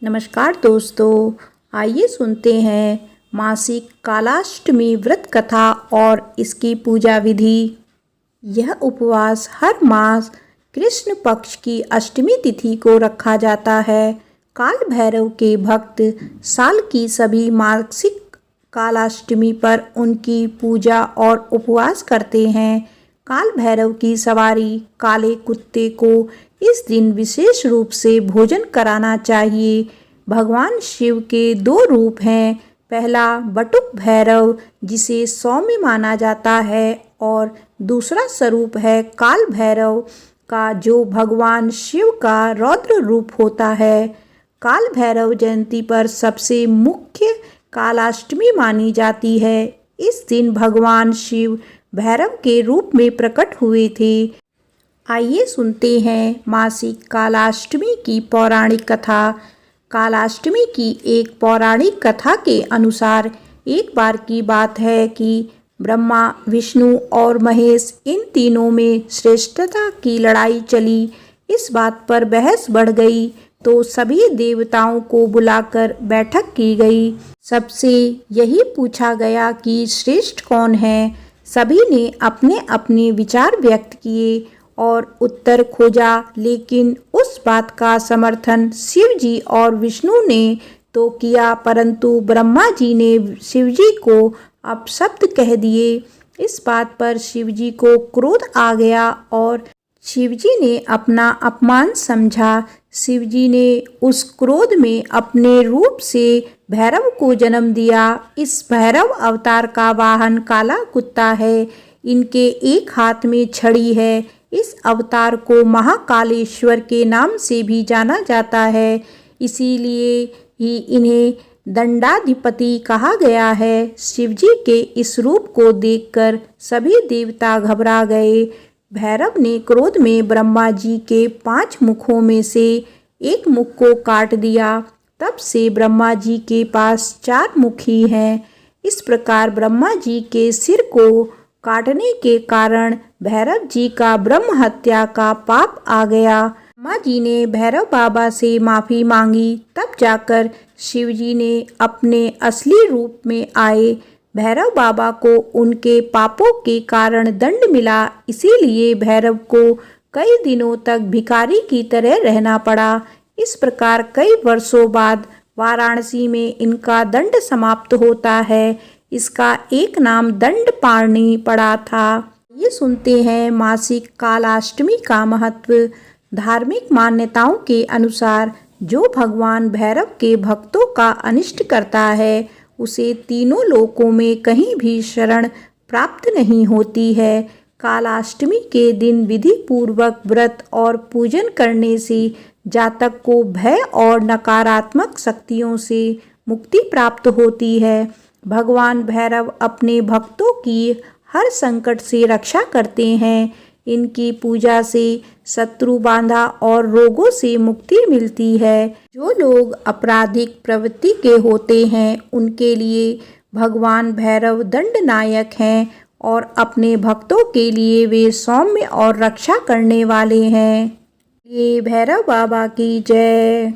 नमस्कार दोस्तों, आइए सुनते हैं मासिक कालाष्टमी व्रत कथा और इसकी पूजा विधि। यह उपवास हर मास कृष्ण पक्ष की अष्टमी तिथि को रखा जाता है। काल भैरव के भक्त साल की सभी मासिक कालाष्टमी पर उनकी पूजा और उपवास करते हैं। काल भैरव की सवारी काले कुत्ते को इस दिन विशेष रूप से भोजन कराना चाहिए। भगवान शिव के दो रूप हैं। पहला बटुक भैरव जिसे सौम्य माना जाता है और दूसरा स्वरूप है काल भैरव का जो भगवान शिव का रौद्र रूप होता है। काल भैरव जयंती पर सबसे मुख्य कालाष्टमी मानी जाती है। इस दिन भगवान शिव भैरव के रूप में प्रकट हुए थे। आइए सुनते हैं मासिक कालाष्टमी की पौराणिक कथा। कालाष्टमी की एक पौराणिक कथा के अनुसार एक बार की बात है कि ब्रह्मा, विष्णु और महेश इन तीनों में श्रेष्ठता की लड़ाई चली। इस बात पर बहस बढ़ गई तो सभी देवताओं को बुलाकर बैठक की गई। सबसे यही पूछा गया कि श्रेष्ठ कौन है। सभी ने अपने अपने विचार व्यक्त किए और उत्तर खोजा, लेकिन उस बात का समर्थन शिव जी और विष्णु ने तो किया, परंतु ब्रह्मा जी ने शिव जी को अपशब्द कह दिए। इस बात पर शिव जी को क्रोध आ गया और शिव जी ने अपना अपमान समझा। शिव जी ने उस क्रोध में अपने रूप से भैरव को जन्म दिया। इस भैरव अवतार का वाहन काला कुत्ता है। इनके एक हाथ में छड़ी है। इस अवतार को महाकालेश्वर के नाम से भी जाना जाता है, इसीलिए ही इन्हें दंडाधिपति कहा गया है। शिवजी के इस रूप को देखकर सभी देवता घबरा गए। भैरव ने क्रोध में ब्रह्मा जी के 5 मुखों में से एक मुख को काट दिया। तब से ब्रह्मा जी के पास 4 मुख ही हैं। इस प्रकार ब्रह्मा जी के सिर को काटने के कारण भैरव जी का ब्रह्म हत्या का पाप आ गया। ब्रह्मा जी ने भैरव बाबा से माफी मांगी, तब जाकर शिव जी ने अपने असली रूप में आए। भैरव बाबा को उनके पापों के कारण दंड मिला, इसीलिए भैरव को कई दिनों तक भिखारी की तरह रहना पड़ा। इस प्रकार कई वर्षों बाद वाराणसी में इनका दंड समाप्त होता है। इसका एक नाम दंडपाणि पड़ा था। ये सुनते हैं मासिक कालाष्टमी का महत्व। धार्मिक मान्यताओं के अनुसार जो भगवान भैरव के भक्तों का अनिष्ट करता है उसे तीनों लोकों में कहीं भी शरण प्राप्त नहीं होती है। कालाष्टमी के दिन विधि पूर्वक व्रत और पूजन करने से जातक को भय और नकारात्मक शक्तियों से मुक्ति प्राप्त होती है। भगवान भैरव अपने भक्तों की हर संकट से रक्षा करते हैं। इनकी पूजा से शत्रु बाधा और रोगों से मुक्ति मिलती है। जो लोग आपराधिक प्रवृत्ति के होते हैं उनके लिए भगवान भैरव दंडनायक हैं और अपने भक्तों के लिए वे सौम्य और रक्षा करने वाले हैं। ये भैरव बाबा की जय।